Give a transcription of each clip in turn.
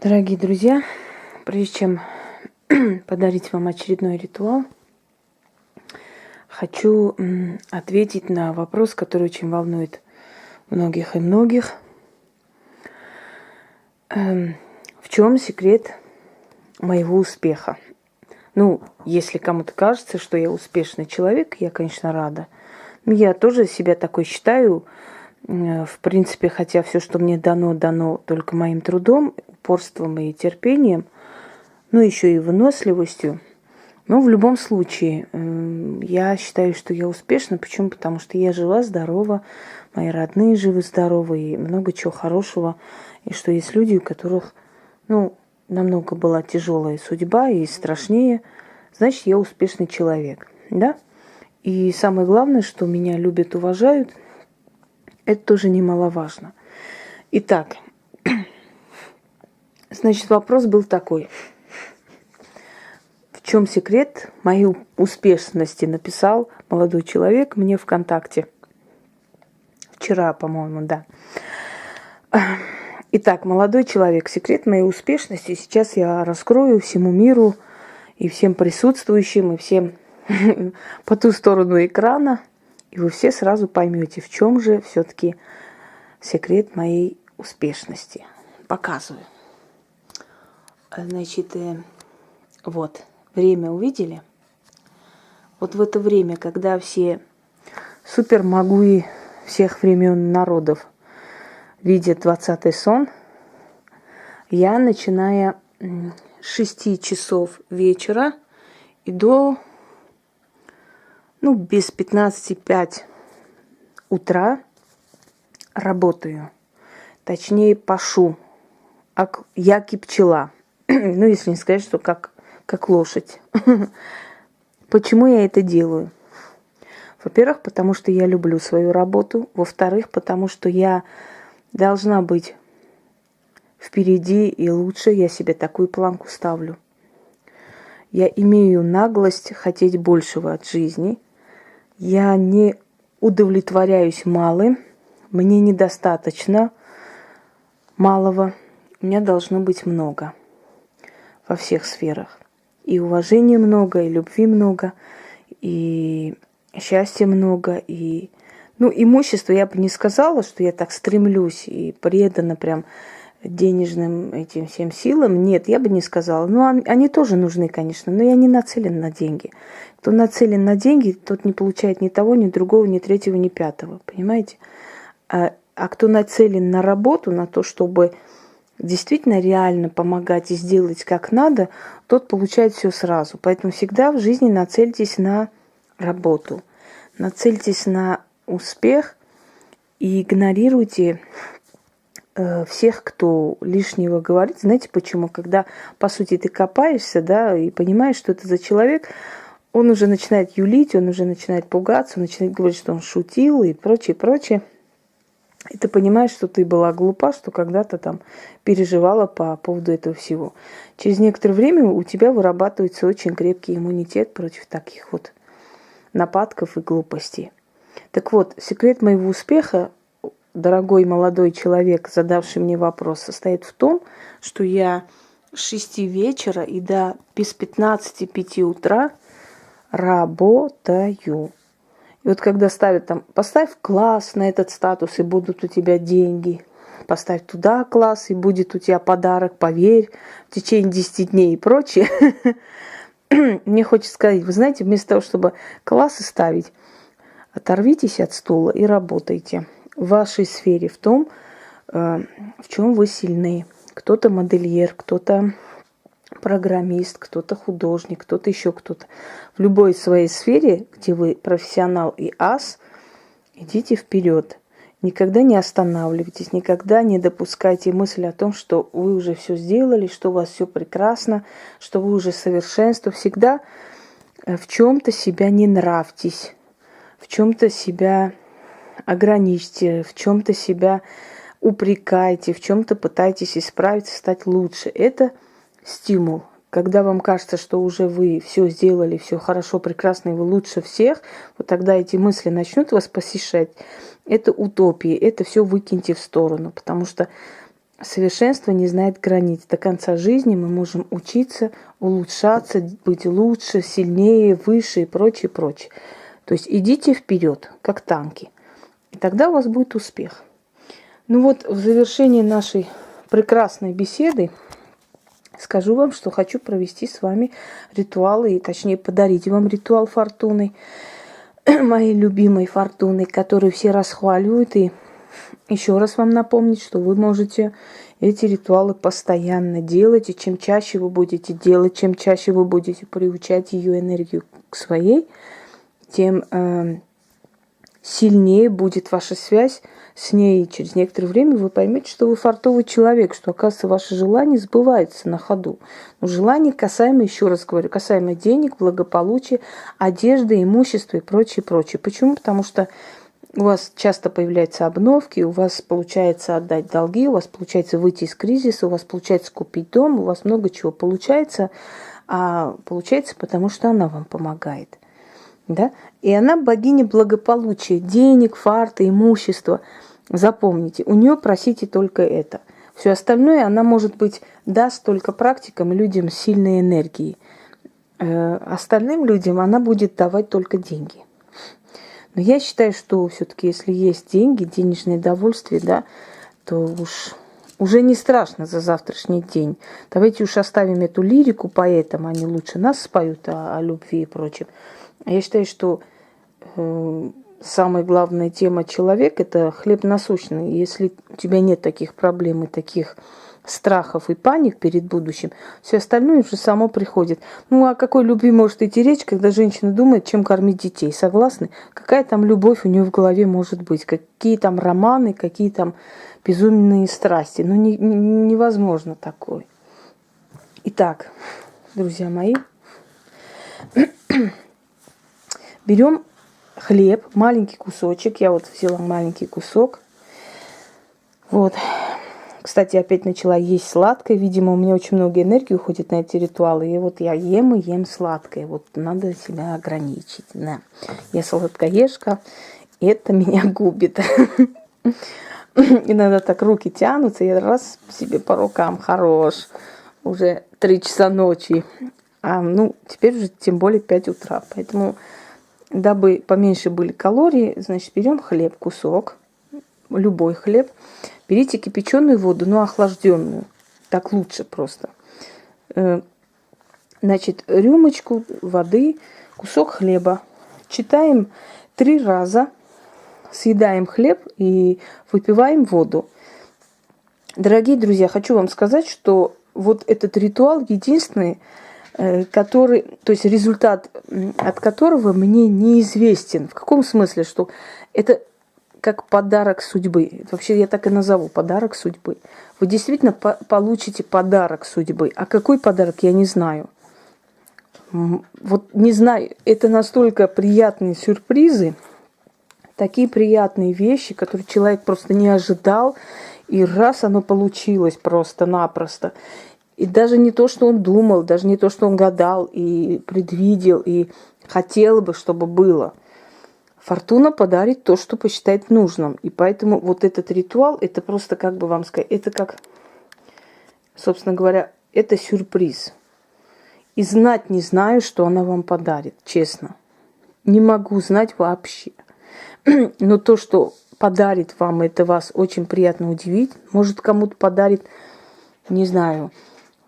Дорогие друзья, прежде чем подарить вам очередной ритуал, хочу ответить на вопрос, который очень волнует многих и многих. В чем секрет моего успеха? Ну, если кому-то кажется, что я успешный человек, я, конечно, рада. Но я тоже себя такой считаю. В принципе, хотя все, что мне дано, дано только моим трудом, упорством и терпением, ну, еще и выносливостью. Но в любом случае, я считаю, что я успешна. Почему? Потому что я жива, здорова, мои родные живы, здоровы, и много чего хорошего. И что есть люди, у которых, намного была тяжелая судьба и страшнее. Значит, я успешный человек, да? И самое главное, что меня любят, уважают, это тоже немаловажно. Итак, значит, вопрос был такой. В чем секрет моей успешности, написал молодой человек мне ВКонтакте. Вчера, по-моему, да. Итак, молодой человек, секрет моей успешности сейчас я раскрою всему миру и всем присутствующим, и всем по ту сторону экрана. И вы все сразу поймете, в чем же все-таки секрет моей успешности. Показываю. Значит, вот, время увидели? Вот в это время, когда все супермагуи всех времен народов видят 20-й сон, я, начиная с 6 часов вечера и до, без 15:05 утра работаю. Точнее, пашу. Яки пчела. Если не сказать, что как лошадь. Почему я это делаю? Во-первых, потому что я люблю свою работу. Во-вторых, потому что я должна быть впереди и лучше. Я себе такую планку ставлю. Я имею наглость хотеть большего от жизни. Я не удовлетворяюсь малым. Мне недостаточно малого. У меня должно быть много во всех сферах. И уважения много, и любви много, и счастья много, и... имущество я бы не сказала, что я так стремлюсь и предана прям денежным этим всем силам. Нет, я бы не сказала. Они тоже нужны, конечно, но я не нацелен на деньги. Кто нацелен на деньги, тот не получает ни того, ни другого, ни третьего, ни пятого. Понимаете? А кто нацелен на работу, на то, чтобы действительно реально помогать и сделать как надо, тот получает все сразу. Поэтому всегда в жизни нацельтесь на работу, нацельтесь на успех и игнорируйте всех, кто лишнего говорит. Знаете почему? Когда, по сути, ты копаешься, да, и понимаешь, что это за человек, он уже начинает юлить, он уже начинает пугаться, он начинает говорить, что он шутил и прочее, прочее. И ты понимаешь, что ты была глупа, что когда-то там переживала по поводу этого всего. Через некоторое время у тебя вырабатывается очень крепкий иммунитет против таких вот нападков и глупостей. Так вот, секрет моего успеха, дорогой молодой человек, задавший мне вопрос, состоит в том, что я с 6 вечера и до без 15:05 утра работаю. И вот когда ставят там, поставь класс на этот статус, и будут у тебя деньги. Поставь туда класс, и будет у тебя подарок, поверь, в течение 10 дней и прочее. Мне хочется сказать, вы знаете, вместо того, чтобы классы ставить, оторвитесь от стула и работайте в вашей сфере, в том, в чем вы сильны. Кто-то модельер, кто-то программист, кто-то художник, кто-то еще кто-то. В любой своей сфере, где вы профессионал и ас, идите вперед. Никогда не останавливайтесь, никогда не допускайте мысли о том, что вы уже все сделали, что у вас все прекрасно, что вы уже совершенство. Всегда в чем-то себя не нравьтесь, в чем-то себя ограничьте, в чем-то себя упрекайте, в чем-то пытайтесь исправиться, стать лучше. Это стимул. Когда вам кажется, что уже вы все сделали, все хорошо, прекрасно, и вы лучше всех, вот тогда эти мысли начнут вас посещать. Это утопия, это все выкиньте в сторону, потому что совершенство не знает границ. До конца жизни мы можем учиться, улучшаться, быть лучше, сильнее, выше и прочее, прочее. То есть идите вперед, как танки. И тогда у вас будет успех. Ну вот, в завершении нашей прекрасной беседы скажу вам, что хочу провести с вами ритуалы, и точнее подарить вам ритуал фортуны, моей любимой фортуны, которую все расхваливают. И еще раз вам напомнить, что вы можете эти ритуалы постоянно делать, и чем чаще вы будете делать, чем чаще вы будете приучать ее энергию к своей, тем сильнее будет ваша связь с ней. И через некоторое время вы поймете, что вы фартовый человек, что, оказывается, ваше желание сбывается на ходу. Но желание касаемо, еще раз говорю, касаемо денег, благополучия, одежды, имущества и прочее, прочее. Почему? Потому что у вас часто появляются обновки, у вас получается отдать долги, у вас получается выйти из кризиса, у вас получается купить дом, у вас много чего получается, а получается потому, что она вам помогает. Да? И она богиня благополучия, денег, фарта, имущества. Запомните, у нее просите только это. Все остальное она, может быть, даст только практикам и людям с сильной энергией. Остальным людям она будет давать только деньги. Но я считаю, что все-таки, если есть деньги, денежное довольствие, да, то уже не страшно за завтрашний день. Давайте уж оставим эту лирику поэтам, они лучше нас споют о любви и прочем. Я считаю, что самая главная тема человека – это хлеб насущный. Если у тебя нет таких проблем и таких страхов и паник перед будущим, все остальное уже само приходит. Ну, о какой любви может идти речь, когда женщина думает, чем кормить детей? Согласны? Какая там любовь у нее в голове может быть? Какие там романы, какие там безумные страсти? Ну, невозможно такое. Итак, друзья мои, берем хлеб, маленький кусочек. Я вот взяла маленький кусок. Вот. Кстати, опять начала есть сладкое. Видимо, у меня очень много энергии уходит на эти ритуалы. И вот я ем и ем сладкое. Вот надо себя ограничить. Да. Я сладкоежка. И это меня губит. Иногда так руки тянутся. Я раз себе по рукам. Хорош. Уже 3 часа ночи. Теперь уже тем более 5 утра. Поэтому, дабы поменьше были калории, значит, берем хлеб, кусок. Любой хлеб. Берите кипяченую воду, но охлажденную. Так лучше просто. Значит, рюмочку воды, кусок хлеба. Читаем 3 раза. Съедаем хлеб и выпиваем воду. Дорогие друзья, хочу вам сказать, что вот этот ритуал единственный, то есть результат от которого мне неизвестен. В каком смысле? Что это как подарок судьбы. Вообще я так и назову, подарок судьбы. Вы действительно получите подарок судьбы. А какой подарок, я не знаю. Вот не знаю, это настолько приятные сюрпризы, такие приятные вещи, которые человек просто не ожидал, и раз оно получилось просто-напросто. И даже не то, что он думал, даже не то, что он гадал и предвидел, и хотел бы, чтобы было. Фортуна подарит то, что посчитает нужным. И поэтому вот этот ритуал, это просто, как бы вам сказать, это как, собственно говоря, это сюрприз. И знать не знаю, что она вам подарит, честно. Не могу знать вообще. Но то, что подарит вам, это вас очень приятно удивить. Может, кому-то подарит, не знаю,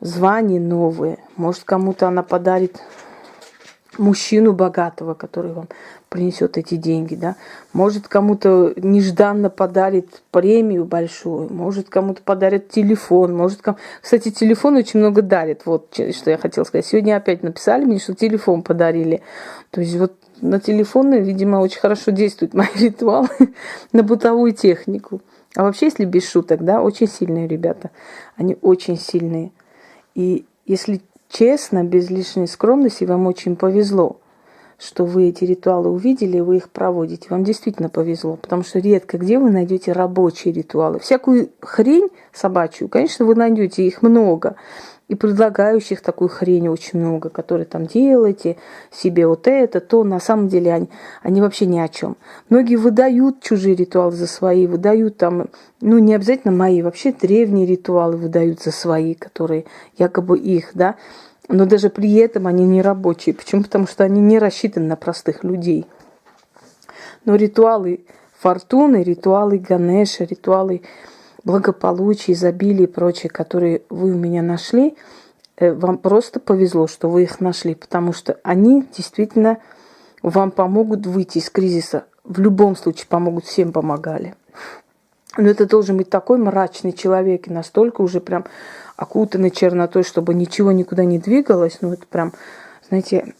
звание новое. Может, кому-то она подарит мужчину богатого, который вам принесет эти деньги, да. Может, кому-то нежданно подарит премию большую, может, кому-то подарит телефон, Кстати, телефон очень много дарит, вот что я хотела сказать. Сегодня опять написали мне, что телефон подарили. То есть вот на телефоны, видимо, очень хорошо действует мои ритуалы на бытовую технику. А вообще, если без шуток, да, очень сильные ребята. Они очень сильные. И если честно, без лишней скромности, вам очень повезло, что вы эти ритуалы увидели, вы их проводите. Вам действительно повезло, потому что редко где вы найдете рабочие ритуалы. Всякую хрень собачью, конечно, вы найдете, их много. И предлагающих такую хрень очень много, которые там делаете себе вот это, то на самом деле они вообще ни о чем. Многие выдают чужие ритуалы за свои, выдают там, ну не обязательно мои, вообще древние ритуалы выдают за свои, которые якобы их, да. Но даже при этом они не рабочие. Почему? Потому что они не рассчитаны на простых людей. Но ритуалы фортуны, ритуалы Ганеша, ритуалы благополучия, изобилия и прочее, которые вы у меня нашли, вам просто повезло, что вы их нашли, потому что они действительно вам помогут выйти из кризиса. В любом случае помогут, всем помогали. Но это должен быть такой мрачный человек и настолько уже прям окутанный чернотой, чтобы ничего никуда не двигалось. Ну, это прям, знаете,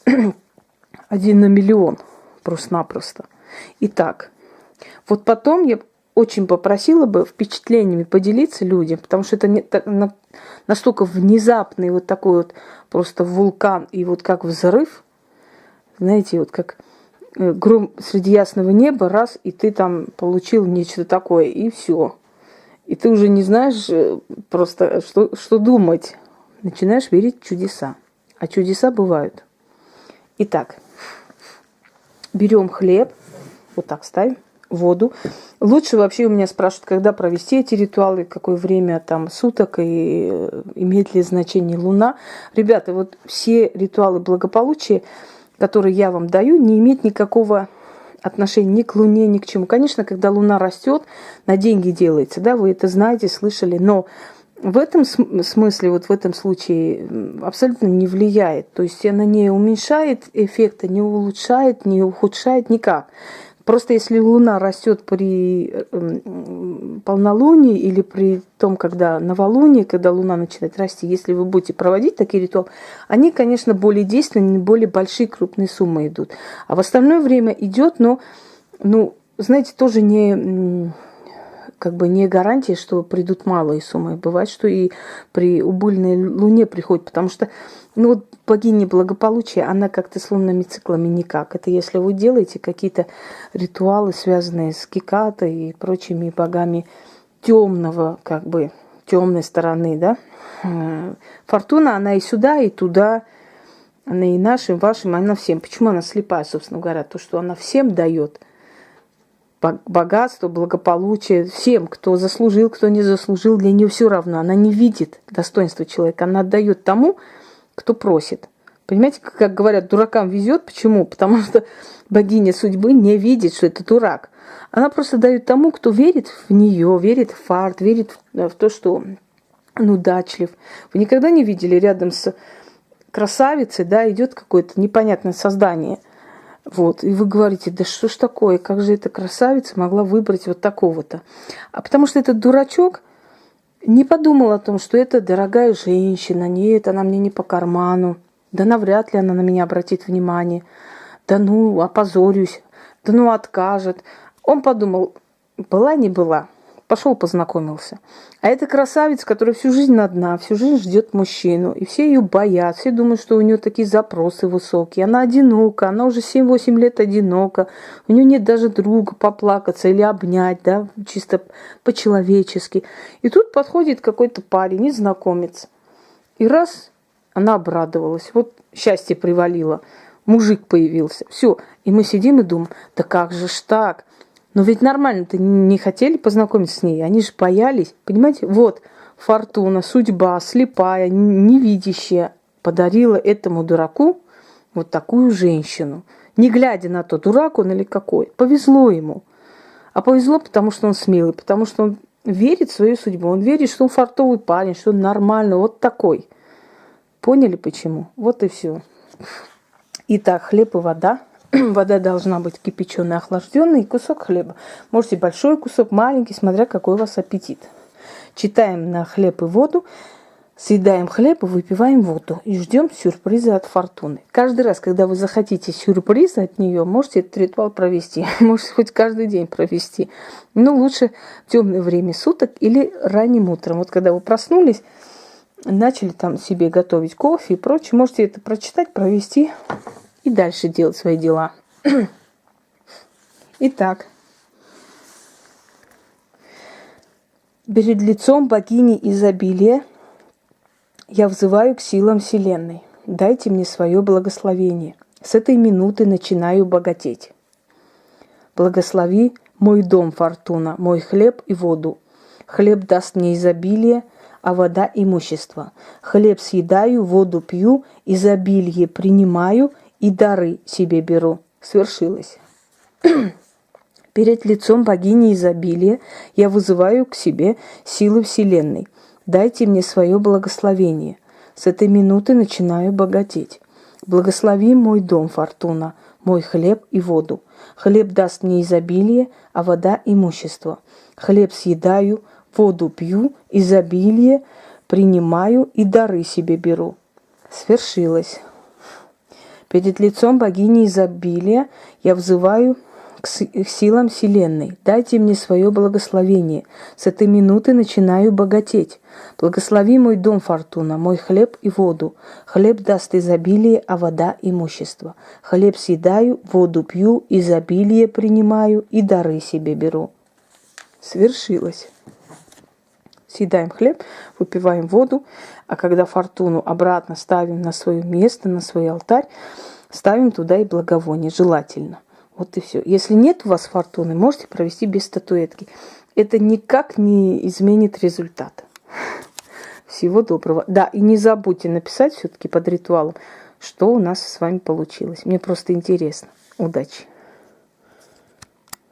1 на миллион просто-напросто. Итак, вот потом я очень попросила бы впечатлениями поделиться людям, потому что это настолько внезапный вот такой вот просто вулкан и вот как взрыв, знаете, вот как гром среди ясного неба, раз, и ты там получил нечто такое, и все. И ты уже не знаешь просто, что думать. Начинаешь верить в чудеса. А чудеса бывают. Итак, берем хлеб, вот так ставим, воду. Лучше вообще у меня спрашивают, когда провести эти ритуалы, какое время там суток и имеет ли значение луна. Ребята, вот все ритуалы благополучия, которые я вам даю, не имеют никакого отношения ни к луне, ни к чему. Конечно, когда луна растет, на деньги делается, да, вы это знаете, слышали, но в этом смысле, вот в этом случае абсолютно не влияет. То есть она не уменьшает эффекта, не улучшает, не ухудшает никак. Просто если луна растет при полнолунии или при том, когда новолуние, когда луна начинает расти, если вы будете проводить такие ритуалы, они, конечно, более действенные, более большие крупные суммы идут. А в остальное время идет, но, ну, знаете, тоже не гарантия, что придут малые суммы. Бывает, что и при убыльной луне приходит, потому что, ну, вот богиня благополучия, она как-то с лунными циклами никак. Это если вы делаете какие-то ритуалы, связанные с Гекатой и прочими богами темного, темной стороны, да. Фортуна, она и сюда, и туда, она и нашим, вашим, она всем. Почему она слепая, собственно говоря? То, что она всем дает богатство, благополучие, всем, кто заслужил, кто не заслужил, для нее все равно. Она не видит достоинства человека, она отдает тому, кто просит. Понимаете, как говорят, дуракам везет. Почему? Потому что богиня судьбы не видит, что это дурак. Она просто дает тому, кто верит в нее, верит в фарт, верит в то, что он удачлив. Вы никогда не видели рядом с красавицей, да, идет какое-то непонятное создание. Вот, и вы говорите, да что ж такое, как же эта красавица могла выбрать вот такого-то? А потому что этот дурачок не подумал о том, что это дорогая женщина, нет, она мне не по карману, да навряд ли она на меня обратит внимание, да ну, опозорюсь, да ну, откажет. Он подумал, была не была, пошел познакомился. А эта красавица, которая всю жизнь одна, всю жизнь ждет мужчину, и все ее боятся, все думают, что у нее такие запросы высокие, она одинока, она уже 7-8 лет одинока, у нее нет даже друга поплакаться или обнять, да, чисто по-человечески. И тут подходит какой-то парень, незнакомец, и раз, она обрадовалась, вот счастье привалило, мужик появился, все, и мы сидим и думаем, да как же ж так? Но ведь нормально-то не хотели познакомиться с ней, они же боялись, понимаете? Вот, фортуна, судьба, слепая, невидящая, подарила этому дураку вот такую женщину. Не глядя на то, дурак он или какой, повезло ему. А повезло, потому что он смелый, потому что он верит в свою судьбу, он верит, что он фартовый парень, что он нормальный, вот такой. Поняли почему? Вот и все. Итак, хлеб и вода. Вода должна быть кипяченая, охлажденная, и кусок хлеба. Можете большой кусок, маленький, смотря какой у вас аппетит. Читаем на хлеб и воду, съедаем хлеб и выпиваем воду. И ждем сюрприза от фортуны. Каждый раз, когда вы захотите сюрприза от нее, можете этот ритуал провести. Можете хоть каждый день провести. Но лучше в темное время суток или ранним утром. Вот когда вы проснулись, начали там себе готовить кофе и прочее, можете это прочитать, провести и дальше делать свои дела. Итак, перед лицом богини изобилия я взываю к силам Вселенной. Дайте мне свое благословение. С этой минуты начинаю богатеть. Благослови мой дом, Фортуна, мой хлеб и воду. Хлеб даст мне изобилие, а вода – имущество. Хлеб съедаю, воду пью, изобилие принимаю и дары себе беру. Свершилось. Перед лицом богини изобилия я вызываю к себе силы Вселенной. Дайте мне свое благословение. С этой минуты начинаю богатеть. Благослови мой дом, Фортуна, мой хлеб и воду. Хлеб даст мне изобилие, а вода – имущество. Хлеб съедаю, воду пью, изобилие принимаю и дары себе беру. Свершилось. Перед лицом богини изобилия я взываю к силам Вселенной. Дайте мне свое благословение. С этой минуты начинаю богатеть. Благослови мой дом, Фортуна, мой хлеб и воду. Хлеб даст изобилие, а вода – имущество. Хлеб съедаю, воду пью, изобилие принимаю и дары себе беру. Свершилось. Съедаем хлеб, выпиваем воду, а когда фортуну обратно ставим на свое место, на свой алтарь, ставим туда и благовоние, желательно. Вот и все. Если нет у вас фортуны, можете провести без статуэтки. Это никак не изменит результат. Всего доброго. Да, и не забудьте написать все-таки под ритуалом, что у нас с вами получилось. Мне просто интересно. Удачи.